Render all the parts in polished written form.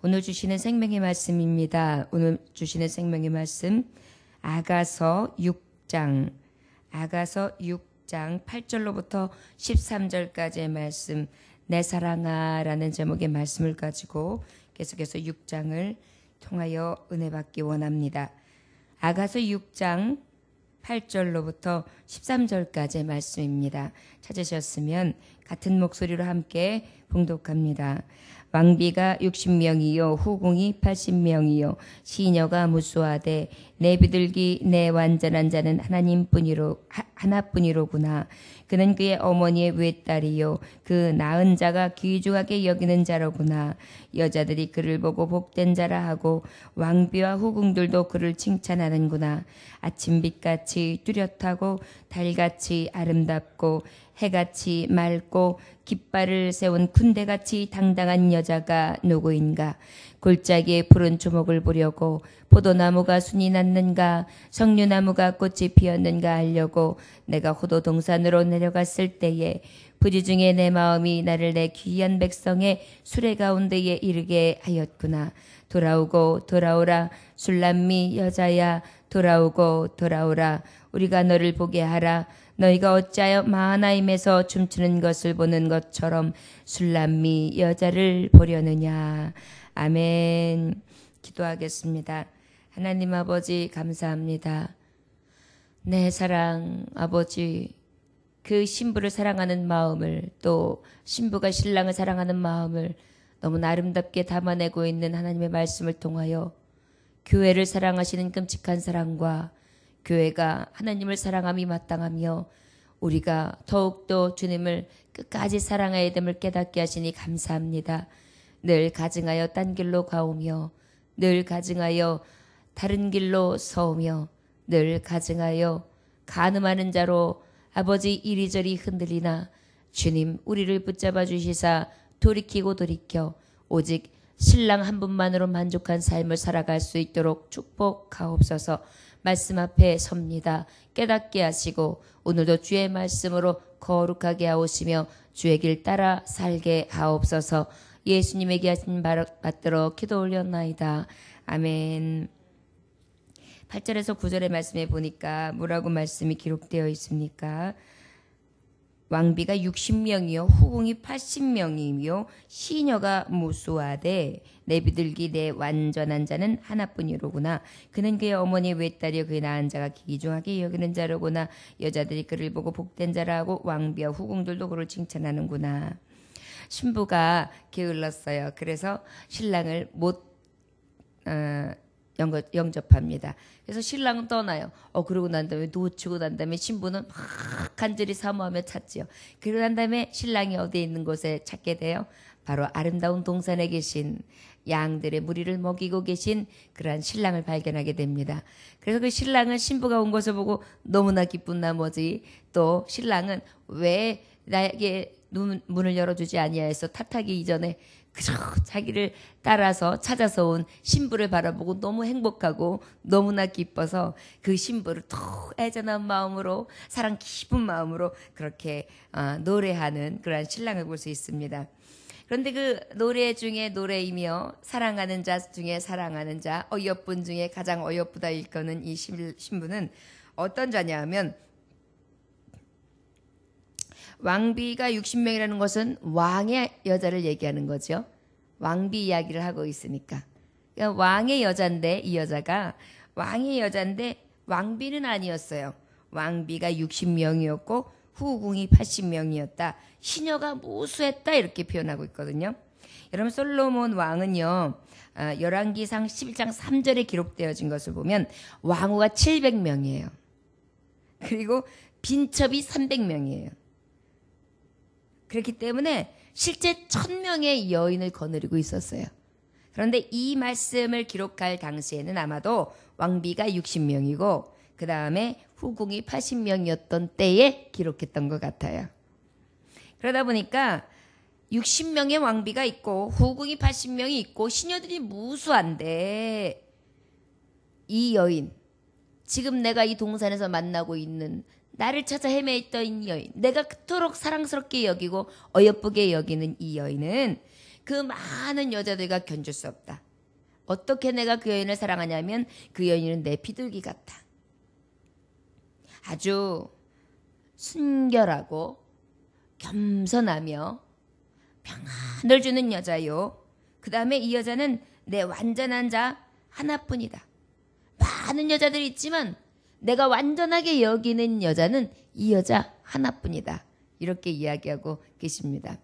오늘 주시는 생명의 말씀입니다. 오늘 주시는 생명의 말씀 아가서 6장 8절로부터 13절까지의 말씀 내 사랑아 라는 제목의 말씀을 가지고 계속해서 6장을 통하여 은혜 받기 원합니다. 아가서 6장 8절로부터 13절까지의 말씀입니다. 찾으셨으면 같은 목소리로 함께 봉독합니다. 왕비가 60명이요 후궁이 80명이요 시녀가 무수하되 내 비둘기 내 완전한 자는 하나뿐이로구나. 그는 그의 어머니의 외딸이요 그 낳은 자가 귀중하게 여기는 자로구나. 여자들이 그를 보고 복된 자라 하고 왕비와 후궁들도 그를 칭찬하는구나. 아침빛같이 뚜렷하고 달같이 아름답고 해같이 맑고 깃발을 세운 군대같이 당당한 여자가 누구인가. 골짜기에 푸른 초목을 보려고 포도나무가 순이 났는가 석류나무가 꽃이 피었는가 하려고 내가 호도 동산으로 내려갔을 때에 부지중에 내 마음이 나를 내 귀한 백성의 수레 가운데에 이르게 하였구나. 돌아오고 돌아오라 술람미 여자야 돌아오고 돌아오라 우리가 너를 보게 하라. 너희가 어찌하여 마하나임에서 춤추는 것을 보는 것처럼 술람미 여자를 보려느냐. 아멘. 기도하겠습니다. 하나님 아버지 감사합니다. 내 사랑 아버지 그 신부를 사랑하는 마음을 또 신부가 신랑을 사랑하는 마음을 너무나 아름답게 담아내고 있는 하나님의 말씀을 통하여 교회를 사랑하시는 끔찍한 사랑과 교회가 하나님을 사랑함이 마땅하며 우리가 더욱더 주님을 끝까지 사랑해야 됨을 깨닫게 하시니 감사합니다. 늘 가증하여 딴 길로 가오며 늘 가증하여 다른 길로 서오며 늘 가증하여 간음하는 자로 아버지 이리저리 흔들리나 주님 우리를 붙잡아 주시사 돌이키고 돌이켜 오직 신랑 한 분만으로 만족한 삶을 살아갈 수 있도록 축복하옵소서. 말씀 앞에 섭니다. 깨닫게 하시고 오늘도 주의 말씀으로 거룩하게 하오시며 주의 길 따라 살게 하옵소서. 예수님에게 하신 말 받들어 기도 올렸나이다. 아멘. 8절에서 9절의 말씀에 보니까 뭐라고 말씀이 기록되어 있습니까? 왕비가 60명이요 후궁이 80명이며 시녀가 무수하되 내 비둘기 내 완전한 자는 하나뿐이로구나. 그는 그의 어머니의 외딸이요 그의 낳은 자가 귀중하게 여기는 자로구나. 여자들이 그를 보고 복된 자라 하고 왕비와 후궁들도 그를 칭찬하는구나. 신부가 게을렀어요. 그래서 신랑을 못 영접합니다. 그래서 신랑은 떠나요. 그러고 난 다음에 놓치고 난 다음에 신부는 막 간절히 사모하며 찾지요. 그러고 난 다음에 신랑이 어디에 있는 곳에 찾게 돼요? 바로 아름다운 동산에 계신 양들의 무리를 먹이고 계신 그러한 신랑을 발견하게 됩니다. 그래서 그 신랑은 신부가 온 것을 보고 너무나 기쁜 나머지 또 신랑은 왜 나에게 문을 열어주지 아니하여서 탓하기 이전에 그저 자기를 따라서 찾아서 온 신부를 바라보고 너무 행복하고 너무나 기뻐서 그 신부를 더 애잔한 마음으로 사랑 깊은 마음으로 그렇게 노래하는 그러한 신랑을 볼 수 있습니다. 그런데 그 노래 중에 노래이며 사랑하는 자 중에 사랑하는 자 어여쁜 중에 가장 어여쁘다 일컫는 이 신부는 어떤 자냐 하면 왕비가 60명이라는 것은 왕의 여자를 얘기하는 거죠. 왕비 이야기를 하고 있으니까. 그러니까 왕의 여자인데 이 여자가 왕의 여자인데 왕비는 아니었어요. 왕비가 60명이었고 후궁이 80명이었다. 시녀가 무수했다 이렇게 표현하고 있거든요. 여러분 솔로몬 왕은요. 열왕기상 11장 3절에 기록되어진 것을 보면 왕후가 700명이에요. 그리고 빈첩이 300명이에요. 그렇기 때문에 실제 1000명의 여인을 거느리고 있었어요. 그런데 이 말씀을 기록할 당시에는 아마도 왕비가 60명이고 그 다음에 후궁이 80명이었던 때에 기록했던 것 같아요. 그러다 보니까 60명의 왕비가 있고 후궁이 80명이 있고 시녀들이 무수한데 이 여인, 지금 내가 이 동산에서 만나고 있는 나를 찾아 헤매있던 이 여인, 내가 그토록 사랑스럽게 여기고 어여쁘게 여기는 이 여인은 그 많은 여자들과 견줄 수 없다. 어떻게 내가 그 여인을 사랑하냐면 그 여인은 내 비둘기 같아. 아주 순결하고 겸손하며 평안을 주는 여자요. 그 다음에 이 여자는 내 완전한 자 하나뿐이다. 많은 여자들이 있지만 내가 완전하게 여기는 여자는 이 여자 하나뿐이다. 이렇게 이야기하고 계십니다.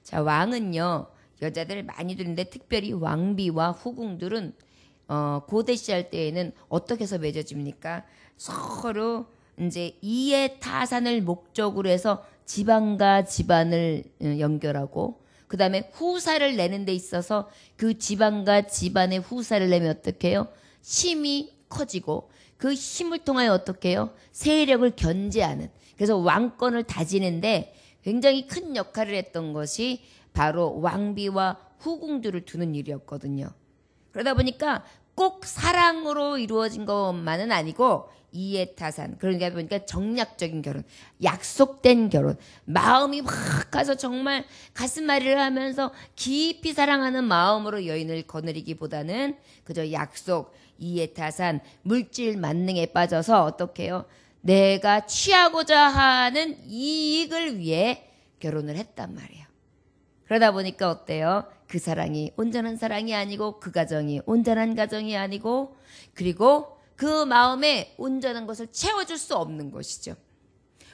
자, 왕은요, 여자들을 많이 두는데 특별히 왕비와 후궁들은 고대 시할 때에는 어떻게 해서 맺어집니까? 서로 이제 이해 타산을 목적으로 해서 지방과 집안을 연결하고 그 다음에 후사를 내는 데 있어서 그 지방과 집안의 후사를 내면 어떻게 해요? 힘이 커지고 그 힘을 통하여 어떻게 해요? 세력을 견제하는, 그래서 왕권을 다지는데 굉장히 큰 역할을 했던 것이 바로 왕비와 후궁들을 두는 일이었거든요. 그러다 보니까 꼭 사랑으로 이루어진 것만은 아니고 이해타산, 그러니까 보니까 정략적인 결혼, 약속된 결혼, 마음이 확 가서 정말 가슴앓이를 하면서 깊이 사랑하는 마음으로 여인을 거느리기보다는 그저 약속, 이해타산, 물질 만능에 빠져서 어떻게 해요? 내가 취하고자 하는 이익을 위해 결혼을 했단 말이에요. 그러다 보니까 어때요? 그 사랑이 온전한 사랑이 아니고 그 가정이 온전한 가정이 아니고 그리고 그 마음에 온전한 것을 채워줄 수 없는 것이죠.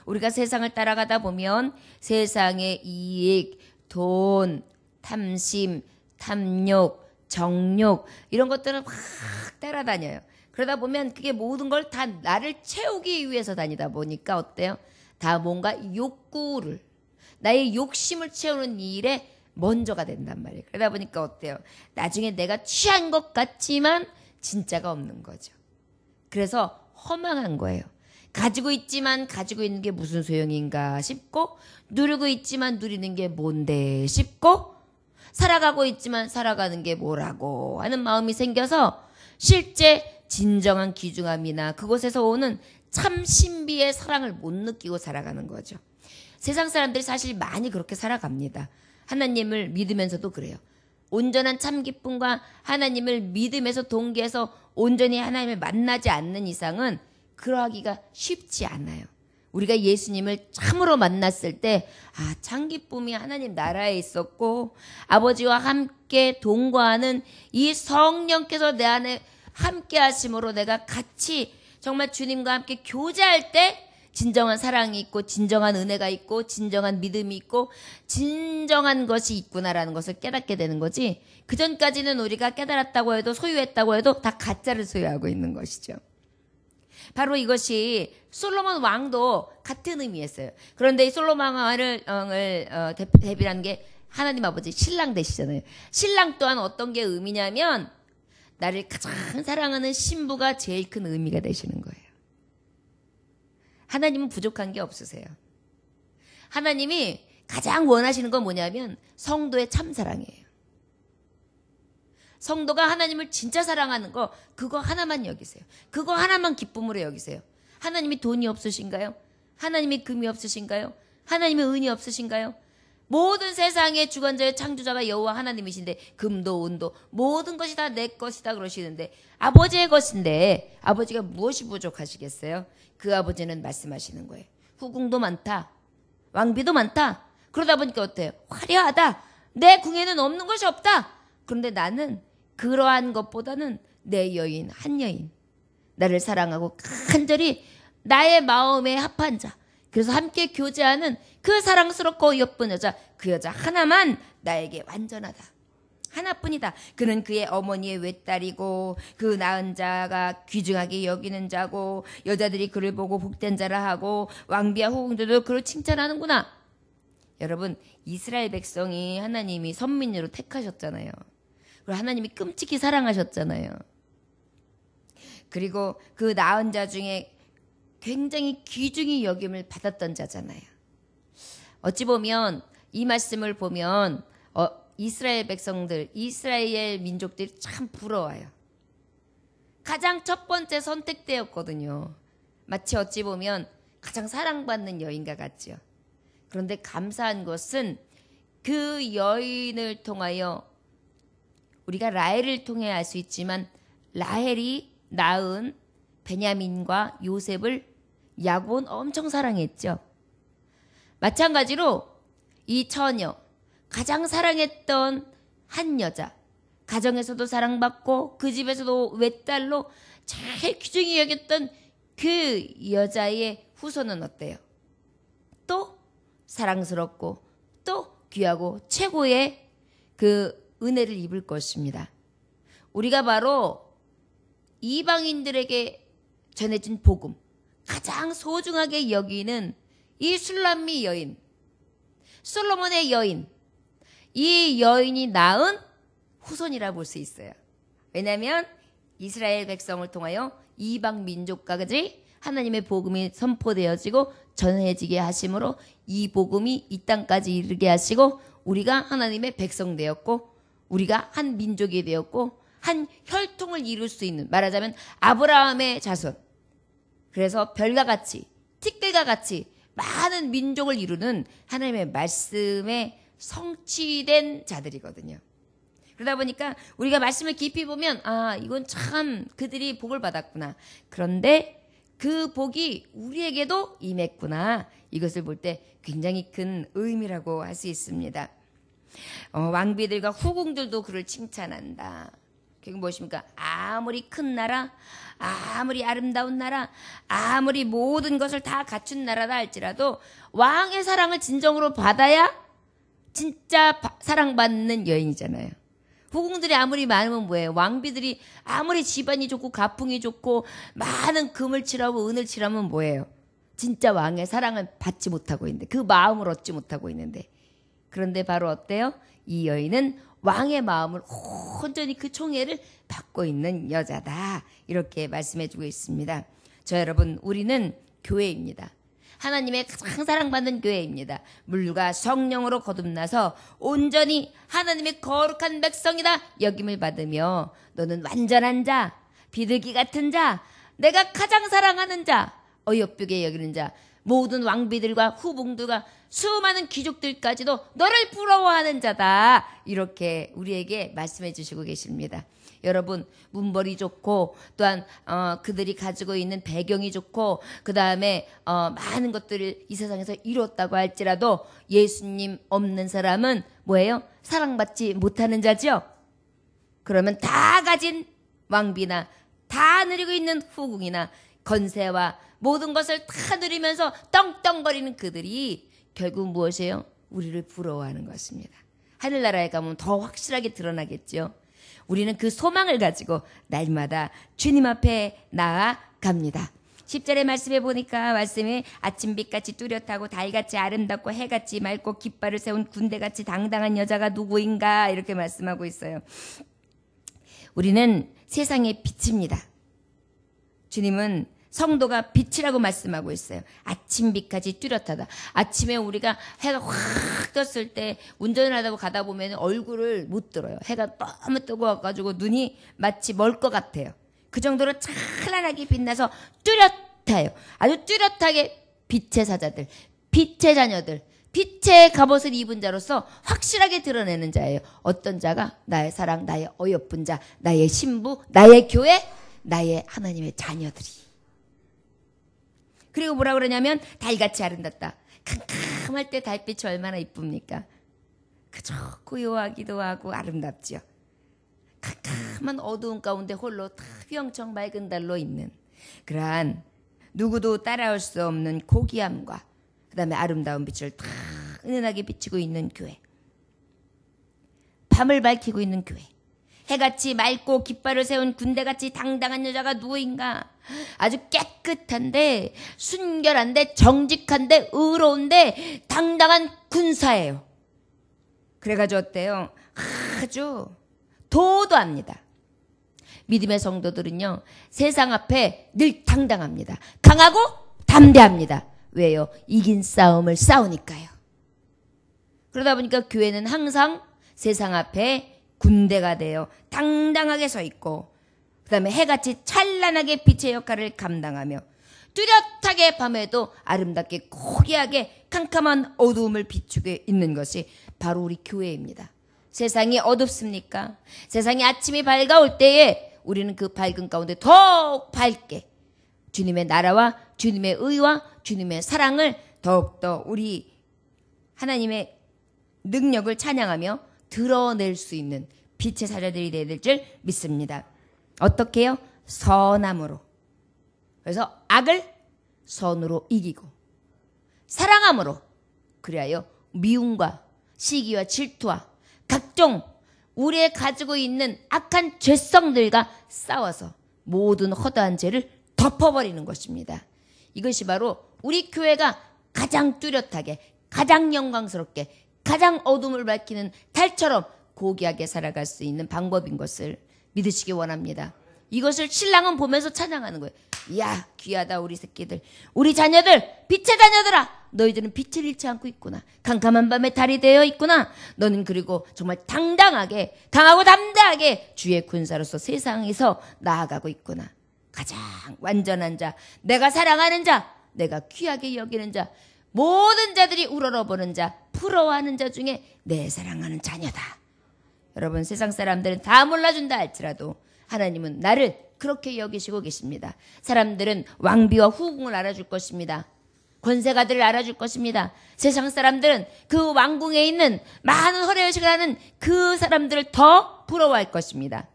우리가 세상을 따라가다 보면 세상의 이익, 돈, 탐심, 탐욕, 정욕 이런 것들은 확 따라다녀요. 그러다 보면 그게 모든 걸 다 나를 채우기 위해서 다니다 보니까 어때요? 다 뭔가 욕구를, 나의 욕심을 채우는 일에 먼저가 된단 말이에요. 그러다 보니까 어때요? 나중에 내가 취한 것 같지만 진짜가 없는 거죠. 그래서 허망한 거예요. 가지고 있지만 가지고 있는 게 무슨 소용인가 싶고, 누리고 있지만 누리는 게 뭔데 싶고, 살아가고 있지만 살아가는 게 뭐라고 하는 마음이 생겨서 실제 진정한 귀중함이나 그곳에서 오는 참 신비의 사랑을 못 느끼고 살아가는 거죠. 세상 사람들이 사실 많이 그렇게 살아갑니다. 하나님을 믿으면서도 그래요. 온전한 참 기쁨과 하나님을 믿음에서 동기해서 온전히 하나님을 만나지 않는 이상은 그러하기가 쉽지 않아요. 우리가 예수님을 참으로 만났을 때 참 기쁨이 하나님 나라에 있었고 아버지와 함께 동거하는 이 성령께서 내 안에 함께 하심으로 내가 같이 정말 주님과 함께 교제할 때 진정한 사랑이 있고 진정한 은혜가 있고 진정한 믿음이 있고 진정한 것이 있구나라는 것을 깨닫게 되는 거지, 그전까지는 우리가 깨달았다고 해도 소유했다고 해도 다 가짜를 소유하고 있는 것이죠. 바로 이것이 솔로몬 왕도 같은 의미였어요. 그런데 이 솔로몬 왕을 대비하는 게 하나님 아버지 신랑 되시잖아요. 신랑 또한 어떤 게 의미냐면 나를 가장 사랑하는 신부가 제일 큰 의미가 되시는 거예요. 하나님은 부족한 게 없으세요. 하나님이 가장 원하시는 건 뭐냐면 성도의 참사랑이에요. 성도가 하나님을 진짜 사랑하는 거, 그거 하나만 여기세요. 그거 하나만 기쁨으로 여기세요. 하나님이 돈이 없으신가요? 하나님이 금이 없으신가요? 하나님의 은이 없으신가요? 모든 세상의 주관자의 창조자가 여호와 하나님이신데 금도 은도 모든 것이 다 내 것이다 그러시는데 아버지의 것인데 아버지가 무엇이 부족하시겠어요? 그 아버지는 말씀하시는 거예요. 후궁도 많다. 왕비도 많다. 그러다 보니까 어때요? 화려하다. 내 궁에는 없는 것이 없다. 그런데 나는 그러한 것보다는 내 여인, 한 여인. 나를 사랑하고 간절히 나의 마음에 합한 자. 그래서 함께 교제하는 그 사랑스럽고 예쁜 여자, 그 여자 하나만 나에게 완전하다. 하나뿐이다. 그는 그의 어머니의 외딸이고 그 낳은 자가 귀중하게 여기는 자고 여자들이 그를 보고 복된 자라 하고 왕비와 후궁들도 그를 칭찬하는구나. 여러분, 이스라엘 백성이 하나님이 선민으로 택하셨잖아요. 그리고 하나님이 끔찍히 사랑하셨잖아요. 그리고 그 낳은 자 중에 굉장히 귀중히 여김을 받았던 자잖아요. 어찌 보면 이 말씀을 보면 이스라엘 백성들, 이스라엘 민족들이 참 부러워요. 가장 첫 번째 선택되었거든요. 마치 어찌 보면 가장 사랑받는 여인과 같죠. 그런데 감사한 것은 그 여인을 통하여 우리가 라헬을 통해 알 수 있지만 라헬이 낳은 베냐민과 요셉을 야곱은 엄청 사랑했죠. 마찬가지로 이 처녀, 가장 사랑했던 한 여자, 가정에서도 사랑받고 그 집에서도 외딸로 제일 귀중히 여겼던 그 여자의 후손은 어때요? 또 사랑스럽고 또 귀하고 최고의 그 은혜를 입을 것입니다. 우리가 바로 이방인들에게 전해진 복음, 가장 소중하게 여기는 이 술람미 여인, 솔로몬의 여인, 이 여인이 낳은 후손이라 볼 수 있어요. 왜냐하면 이스라엘 백성을 통하여 이방 민족까지 하나님의 복음이 선포되어지고 전해지게 하심으로 이 복음이 이 땅까지 이르게 하시고 우리가 하나님의 백성 되었고 우리가 한 민족이 되었고 한 혈통을 이룰 수 있는, 말하자면 아브라함의 자손, 그래서 별과 같이 티끌과 같이 많은 민족을 이루는 하나님의 말씀에 성취된 자들이거든요. 그러다 보니까 우리가 말씀을 깊이 보면 이건 참 그들이 복을 받았구나. 그런데 그 복이 우리에게도 임했구나. 이것을 볼 때 굉장히 큰 의미라고 할 수 있습니다. 왕비들과 후궁들도 그를 칭찬한다. 그게 무엇입니까? 아무리 큰 나라, 아무리 아름다운 나라, 아무리 모든 것을 다 갖춘 나라다 할지라도 왕의 사랑을 진정으로 받아야 진짜 사랑받는 여인이잖아요. 후궁들이 아무리 많으면 뭐예요? 왕비들이 아무리 집안이 좋고 가풍이 좋고 많은 금을 칠하고 은을 칠하면 뭐예요? 진짜 왕의 사랑을 받지 못하고 있는데, 그 마음을 얻지 못하고 있는데, 그런데 바로 어때요? 이 여인은 왕의 마음을 온전히 그 총애를 받고 있는 여자다. 이렇게 말씀해주고 있습니다. 저 여러분, 우리는 교회입니다. 하나님의 가장 사랑받는 교회입니다. 물과 성령으로 거듭나서 온전히 하나님의 거룩한 백성이다 여김을 받으며 너는 완전한 자, 비둘기 같은 자, 내가 가장 사랑하는 자, 어여쁘게 여기는 자, 모든 왕비들과 후궁들과 수많은 귀족들까지도 너를 부러워하는 자다. 이렇게 우리에게 말씀해 주시고 계십니다. 여러분, 문벌이 좋고 또한 그들이 가지고 있는 배경이 좋고 그 다음에 많은 것들을 이 세상에서 이뤘다고 할지라도 예수님 없는 사람은 뭐예요? 사랑받지 못하는 자죠. 그러면 다 가진 왕비나 다 누리고 있는 후궁이나 건세와 모든 것을 다 누리면서 떵떵거리는 그들이 결국 무엇이에요? 우리를 부러워하는 것입니다. 하늘나라에 가면 더 확실하게 드러나겠죠. 우리는 그 소망을 가지고 날마다 주님 앞에 나아갑니다. 10절의 말씀에 보니까 말씀이 아침빛같이 뚜렷하고 달같이 아름답고 해같이 맑고 깃발을 세운 군대같이 당당한 여자가 누구인가 이렇게 말씀하고 있어요. 우리는 세상의 빛입니다. 주님은 성도가 빛이라고 말씀하고 있어요. 아침빛까지 뚜렷하다. 아침에 우리가 해가 확 떴을 때 운전을 하다 가다 보면 얼굴을 못 들어요. 해가 너무 뜨거워가지고 눈이 마치 멀 것 같아요. 그 정도로 찬란하게 빛나서 뚜렷해요. 아주 뚜렷하게 빛의 사자들, 빛의 자녀들, 빛의 갑옷을 입은 자로서 확실하게 드러내는 자예요. 어떤 자가? 나의 사랑, 나의 어여쁜 자, 나의 신부, 나의 교회, 나의 하나님의 자녀들이. 그리고 뭐라 그러냐면 달같이 아름답다. 캄캄할 때 달빛이 얼마나 이쁩니까? 그저 고요하기도 하고 아름답지요. 캄캄한 어두운 가운데 홀로 다 휘영청 맑은 달로 있는 그러한 누구도 따라올 수 없는 고귀함과 그 다음에 아름다운 빛을 다 은은하게 비치고 있는 교회. 밤을 밝히고 있는 교회. 해같이 맑고 깃발을 세운 군대같이 당당한 여자가 누구인가? 아주 깨끗한데 순결한데 정직한데 의로운데 당당한 군사예요. 그래가지고 어때요? 아주 도도합니다. 믿음의 성도들은요, 세상 앞에 늘 당당합니다. 강하고 담대합니다. 왜요? 이긴 싸움을 싸우니까요. 그러다 보니까 교회는 항상 세상 앞에 군대가 되어 당당하게 서 있고 그 다음에 해같이 찬란하게 빛의 역할을 감당하며 뚜렷하게 밤에도 아름답게 고귀하게 캄캄한 어두움을 비추게 있는 것이 바로 우리 교회입니다. 세상이 어둡습니까? 세상이 아침이 밝아올 때에 우리는 그 밝은 가운데 더욱 밝게 주님의 나라와 주님의 의와 주님의 사랑을 더욱더 우리 하나님의 능력을 찬양하며 드러낼 수 있는 빛의 사자들이 되어야 될 줄 믿습니다. 어떻게 해요? 선함으로. 그래서 악을 선으로 이기고 사랑함으로 그리하여 미움과 시기와 질투와 각종 우리의 가지고 있는 악한 죄성들과 싸워서 모든 허다한 죄를 덮어버리는 것입니다. 이것이 바로 우리 교회가 가장 뚜렷하게 가장 영광스럽게 가장 어둠을 밝히는 달처럼 고귀하게 살아갈 수 있는 방법인 것을 믿으시기 원합니다. 이것을 신랑은 보면서 찬양하는 거예요. 이야 귀하다 우리 새끼들 우리 자녀들 빛의 자녀들아 너희들은 빛을 잃지 않고 있구나. 캄캄한 밤에 달이 되어 있구나. 너는 그리고 정말 당당하게 강하고 담대하게 주의 군사로서 세상에서 나아가고 있구나. 가장 완전한 자 내가 사랑하는 자 내가 귀하게 여기는 자 모든 자들이 우러러보는 자 부러워하는 자 중에 내 사랑하는 자녀다. 여러분 세상 사람들은 다 몰라준다 할지라도 하나님은 나를 그렇게 여기시고 계십니다. 사람들은 왕비와 후궁을 알아줄 것입니다. 권세가들을 알아줄 것입니다. 세상 사람들은 그 왕궁에 있는 많은 허례의식을 하는 그 사람들을 더 부러워할 것입니다.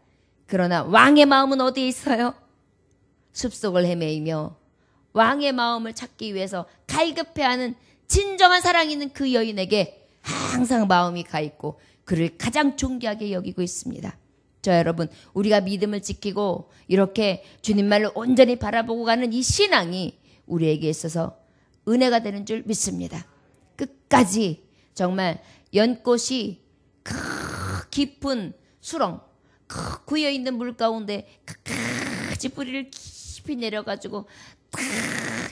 그러나 왕의 마음은 어디에 있어요? 숲속을 헤매이며 왕의 마음을 찾기 위해서 갈급해하는 진정한 사랑이 있는 그 여인에게 항상 마음이 가 있고 그를 가장 존귀하게 여기고 있습니다. 저 여러분 우리가 믿음을 지키고 이렇게 주님만을 온전히 바라보고 가는 이 신앙이 우리에게 있어서 은혜가 되는 줄 믿습니다. 끝까지 정말 연꽃이 깊은 수렁 고여있는 물 가운데 끝까지 뿌리를 깊이 내려가지고 탁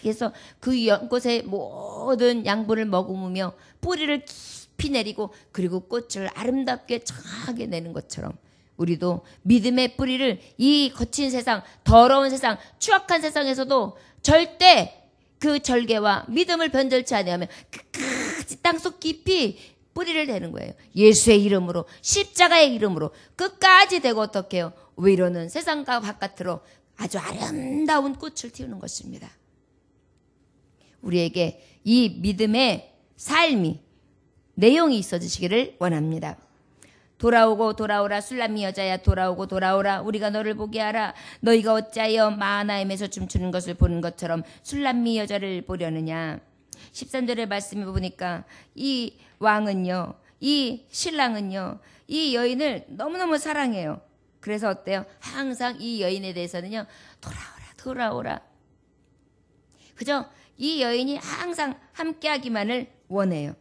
해서 그 연꽃의 모든 양분을 머금으며 뿌리를 깊이 내리고 그리고 꽃을 아름답게 정하게 내는 것처럼 우리도 믿음의 뿌리를 이 거친 세상 더러운 세상 추악한 세상에서도 절대 그 절개와 믿음을 변절치 아니하면 끝까지 땅속 깊이 뿌리를 대는 거예요. 예수의 이름으로 십자가의 이름으로 끝까지 대고 어떻게 해요? 위로는 세상과 바깥으로 아주 아름다운 꽃을 틔우는 것입니다. 우리에게 이 믿음의 삶이 내용이 있어지시기를 원합니다. 돌아오고 돌아오라 술람미 여자야 돌아오고 돌아오라 우리가 너를 보게 하라. 너희가 어찌하여 마하나임에서 춤추는 것을 보는 것처럼 술람미 여자를 보려느냐. 13절의 말씀을 보니까 이 왕은요 이 신랑은요 이 여인을 너무너무 사랑해요. 그래서 어때요? 항상 이 여인에 대해서는요 돌아오라 돌아오라 그죠? 이 여인이 항상 함께하기만을 원해요.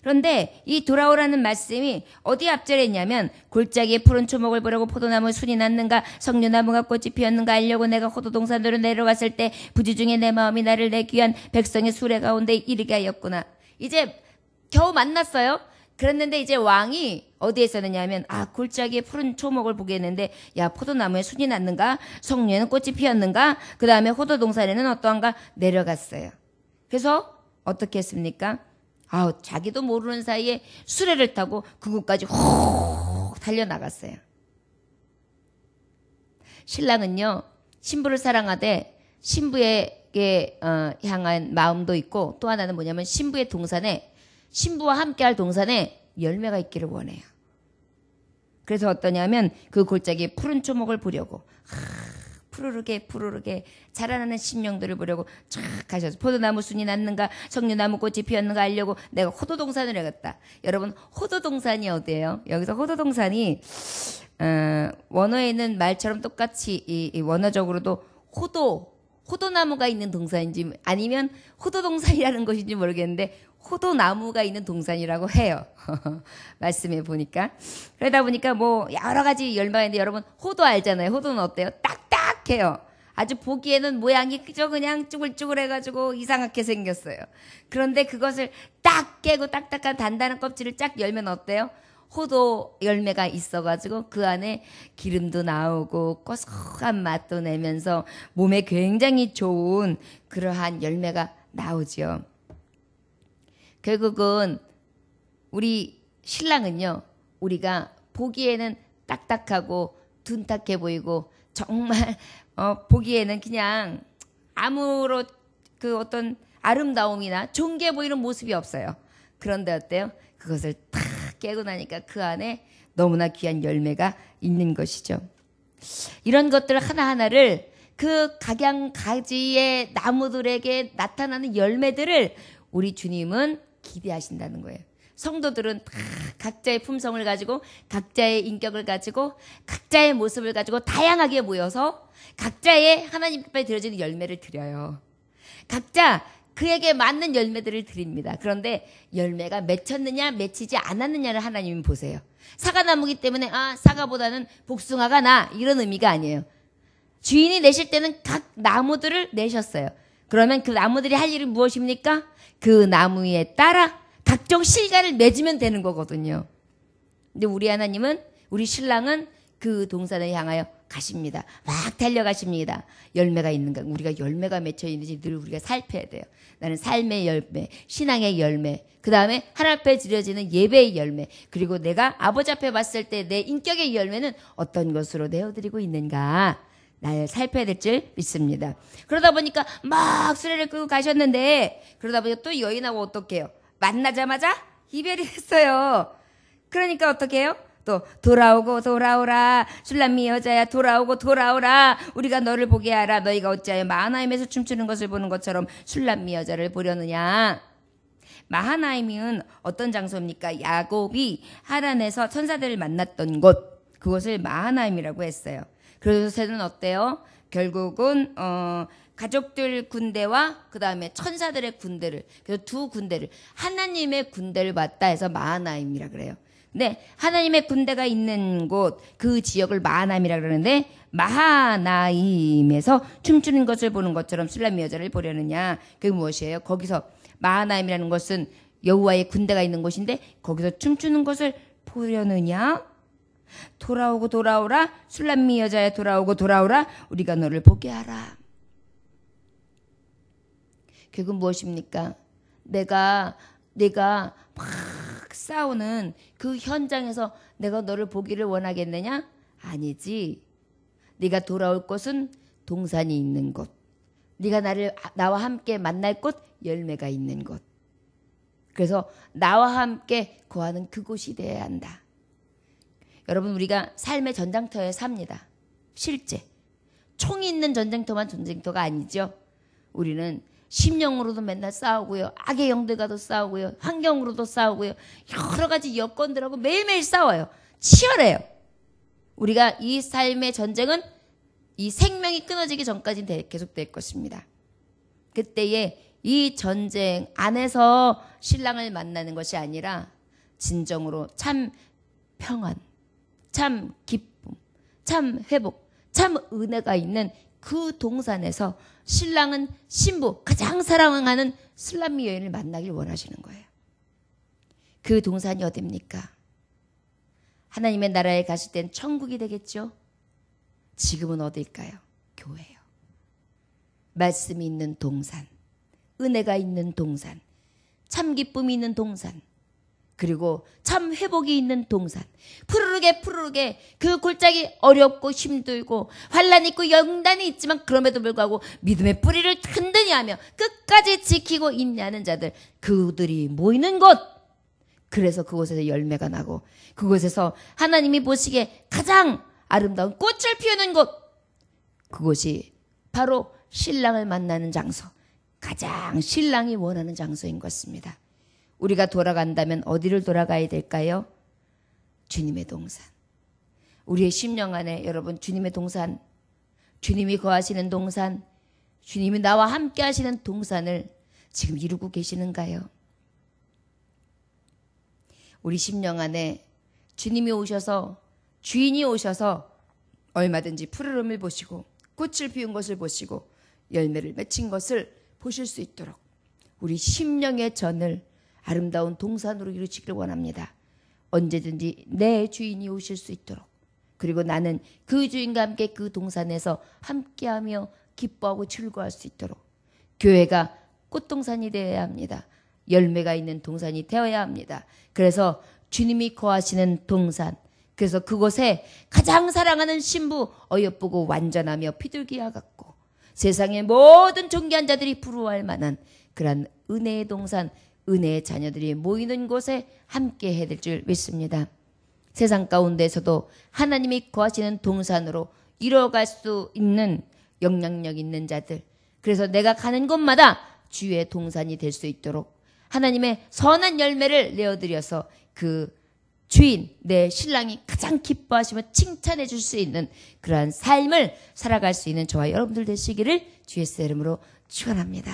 그런데 이 돌아오라는 말씀이 어디 앞절에 있냐면 골짜기에 푸른 초목을 보려고 포도나무 순이 났는가 석류나무가 꽃이 피었는가 알려고 내가 호도동산으로 내려갔을 때 부지 중에 내 마음이 나를 내 귀한 백성의 수레 가운데 이르게 하였구나. 이제 겨우 만났어요. 그랬는데 이제 왕이 어디에 있었느냐면 골짜기에 푸른 초목을 보게 했는데 야 포도나무에 순이 났는가 석류에는 꽃이 피었는가 그 다음에 호도동산에는 어떠한가 내려갔어요. 그래서 어떻게 했습니까? 자기도 모르는 사이에 수레를 타고 그곳까지 혹 달려나갔어요. 신랑은요 신부를 사랑하되 신부에게 향한 마음도 있고 또 하나는 뭐냐면 신부의 동산에 신부와 함께할 동산에 열매가 있기를 원해요. 그래서 어떠냐면 그 골짜기에 푸른 초목을 보려고 푸르르게 자라나는 심령들을 보려고 쫙 가셔서 포도나무 순이 났는가 석류나무 꽃이 피었는가 알려고 내가 호도동산을 해갔다. 여러분 호도동산이 어디예요? 여기서 호도동산이 원어에 있는 말처럼 똑같이 이 원어적으로도 호도나무가 있는 동산인지 아니면 호도동산이라는 것인지 모르겠는데 호도나무가 있는 동산이라고 해요. 말씀해 보니까. 그러다 보니까 뭐 여러 가지 열매가 있는데 여러분 호도 알잖아요. 호도는 어때요? 딱딱해요. 아주 보기에는 모양이 그냥 쭈글쭈글해가지고 이상하게 생겼어요. 그런데 그것을 딱 깨고 딱딱한 단단한 껍질을 쫙 열면 어때요? 호도 열매가 있어가지고 그 안에 기름도 나오고 고소한 맛도 내면서 몸에 굉장히 좋은 그러한 열매가 나오죠. 결국은 우리 신랑은요, 우리가 보기에는 딱딱하고 둔탁해 보이고 정말 보기에는 그냥 아무런 그 어떤 아름다움이나 존귀해 보이는 모습이 없어요. 그런데 어때요? 그것을 탁 깨고 나니까 그 안에 너무나 귀한 열매가 있는 것이죠. 이런 것들 하나하나를 그 각양가지의 나무들에게 나타나는 열매들을 우리 주님은 기대하신다는 거예요. 성도들은 다 각자의 품성을 가지고 각자의 인격을 가지고 각자의 모습을 가지고 다양하게 모여서 각자의 하나님 앞에 드려지는 열매를 드려요. 각자 그에게 맞는 열매들을 드립니다. 그런데 열매가 맺혔느냐 맺히지 않았느냐를 하나님은 보세요. 사과나무기 때문에 사과보다는 복숭아가 나 이런 의미가 아니에요. 주인이 내실 때는 각 나무들을 내셨어요. 그러면 그 나무들이 할 일이 무엇입니까? 그 나무 위에 따라 각종 실과를 맺으면 되는 거거든요. 근데 우리 하나님은, 우리 신랑은 그 동산을 향하여 가십니다. 막 달려가십니다. 열매가 있는가? 우리가 열매가 맺혀 있는지 늘 우리가 살펴야 돼요. 나는 삶의 열매, 신앙의 열매, 그 다음에 하나님 앞에 드려지는 예배의 열매, 그리고 내가 아버지 앞에 봤을 때 내 인격의 열매는 어떤 것으로 내어드리고 있는가? 날 살펴야 될 줄 믿습니다. 그러다 보니까 막 수레를 끌고 가셨는데, 그러다 보니까 또 여인하고 어떡해요? 만나자마자 이별이 됐어요. 그러니까 어떻게 해요? 또 돌아오고 돌아오라, 술람미 여자야 돌아오고 돌아오라, 우리가 너를 보게 하라. 너희가 어찌하여 마하나임에서 춤추는 것을 보는 것처럼 술람미 여자를 보려느냐. 마하나임은 어떤 장소입니까? 야곱이 하란에서 천사들을 만났던 곳, 그것을 마하나임이라고 했어요. 그래서 새는 어때요? 결국은 가족들 군대와 그 다음에 천사들의 군대를, 그래서 두 군대를, 하나님의 군대를 봤다 해서 마하나임이라 그래요. 근데 하나님의 군대가 있는 곳, 그 지역을 마하나임이라 그러는데, 마하나임에서 춤추는 것을 보는 것처럼 술람미 여자를 보려느냐. 그게 무엇이에요? 거기서 마하나임이라는 것은 여호와의 군대가 있는 곳인데 거기서 춤추는 것을 보려느냐? 돌아오고 돌아오라, 술람미 여자야 돌아오고 돌아오라, 우리가 너를 보게 하라. 결국 무엇입니까? 내가 막 싸우는 그 현장에서 내가 너를 보기를 원하겠느냐? 아니지. 네가 돌아올 곳은 동산이 있는 곳, 네가 나와 함께 만날 곳, 열매가 있는 곳. 그래서 나와 함께 거하는 그곳이 되어야 한다. 여러분, 우리가 삶의 전장터에 삽니다. 실제 총이 있는 전쟁터만 전쟁터가 아니죠. 우리는 심령으로도 맨날 싸우고요, 악의 영들과도 싸우고요, 환경으로도 싸우고요, 여러 가지 여건들하고 매일매일 싸워요. 치열해요. 우리가 이 삶의 전쟁은 이 생명이 끊어지기 전까지 계속될 것입니다. 그때에 이 전쟁 안에서 신랑을 만나는 것이 아니라 진정으로 참 평안, 참 기쁨, 참 회복, 참 은혜가 있는 그 동산에서 신랑은 신부, 가장 사랑하는 술람미 여인을 만나길 원하시는 거예요. 그 동산이 어딥니까? 하나님의 나라에 가실 땐 천국이 되겠죠. 지금은 어딜까요? 교회요. 말씀이 있는 동산, 은혜가 있는 동산, 참 기쁨이 있는 동산, 그리고 참 회복이 있는 동산. 푸르르게 그 골짜기 어렵고 힘들고 환란이 있고 연단이 있지만 그럼에도 불구하고 믿음의 뿌리를 든든히 하며 끝까지 지키고 있냐는 자들, 그들이 모이는 곳. 그래서 그곳에서 열매가 나고 그곳에서 하나님이 보시기에 가장 아름다운 꽃을 피우는 곳, 그곳이 바로 신랑을 만나는 장소, 가장 신랑이 원하는 장소인 것입니다. 우리가 돌아간다면 어디를 돌아가야 될까요? 주님의 동산. 우리의 심령 안에 여러분, 주님의 동산, 주님이 거하시는 동산, 주님이 나와 함께 하시는 동산을 지금 이루고 계시는가요? 우리 심령 안에 주님이 오셔서, 주인이 오셔서 얼마든지 푸르름을 보시고 꽃을 피운 것을 보시고 열매를 맺힌 것을 보실 수 있도록 우리 심령의 전을 아름다운 동산으로 이루시기를 원합니다. 언제든지 내 주인이 오실 수 있도록, 그리고 나는 그 주인과 함께 그 동산에서 함께하며 기뻐하고 즐거워할 수 있도록 교회가 꽃동산이 되어야 합니다. 열매가 있는 동산이 되어야 합니다. 그래서 주님이 거하시는 동산, 그래서 그곳에 가장 사랑하는 신부 어여쁘고 완전하며 비둘기와 같고 세상의 모든 존귀한 자들이 부러워할 만한 그러한 은혜의 동산, 은혜의 자녀들이 모이는 곳에 함께 해야 될 줄 믿습니다. 세상 가운데서도 하나님이 거하시는 동산으로 이뤄갈 수 있는 영향력 있는 자들, 그래서 내가 가는 곳마다 주의 동산이 될 수 있도록 하나님의 선한 열매를 내어드려서 그 주인, 내 신랑이 가장 기뻐하시며 칭찬해 줄 수 있는 그러한 삶을 살아갈 수 있는 저와 여러분들 되시기를 주의 이름으로 축원합니다.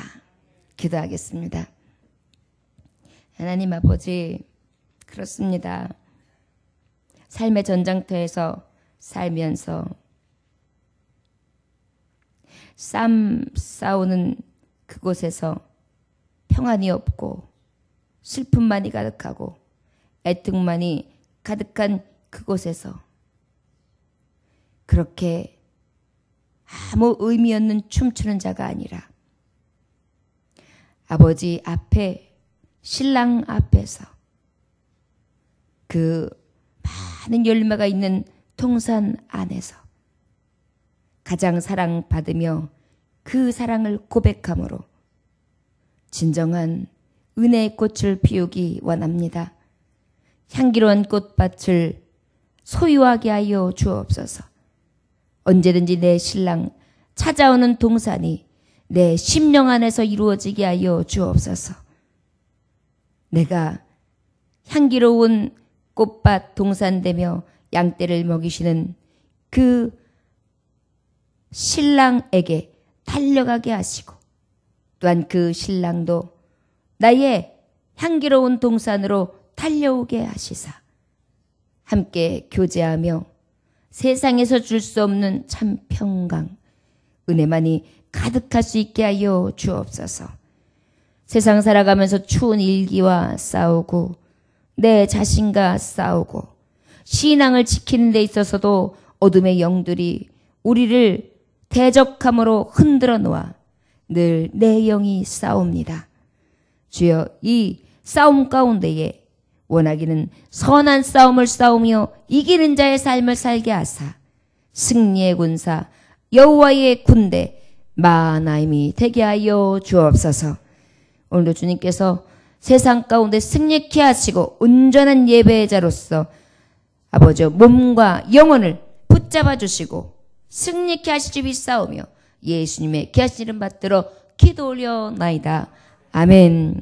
기도하겠습니다. 하나님 아버지, 그렇습니다. 삶의 전장터에서 살면서 싸우는 그곳에서 평안이 없고 슬픔만이 가득하고 애통만이 가득한 그곳에서 그렇게 아무 의미 없는 춤추는 자가 아니라 아버지 앞에, 신랑 앞에서 그 많은 열매가 있는 동산 안에서 가장 사랑받으며 그 사랑을 고백함으로 진정한 은혜의 꽃을 피우기 원합니다. 향기로운 꽃밭을 소유하게 하여 주옵소서. 언제든지 내 신랑 찾아오는 동산이 내 심령 안에서 이루어지게 하여 주옵소서. 내가 향기로운 꽃밭 동산되며 양떼를 먹이시는 그 신랑에게 달려가게 하시고 또한 그 신랑도 나의 향기로운 동산으로 달려오게 하시사 함께 교제하며 세상에서 줄 수 없는 참 평강, 은혜만이 가득할 수 있게 하여 주옵소서. 세상 살아가면서 추운 일기와 싸우고 내 자신과 싸우고 신앙을 지키는 데 있어서도 어둠의 영들이 우리를 대적함으로 흔들어 놓아 늘 내 영이 싸웁니다. 주여, 이 싸움 가운데에 원하기는 선한 싸움을 싸우며 이기는 자의 삶을 살게 하사 승리의 군사 여호와의 군대 마하나임이 되게 하여 주옵소서. 오늘도 주님께서 세상 가운데 승리케 하시고 온전한 예배의 자로서 아버지 몸과 영혼을 붙잡아 주시고 승리케 하시지 비싸우며 예수님의 귀하신 이름 받들어 기도 올려나이다. 아멘.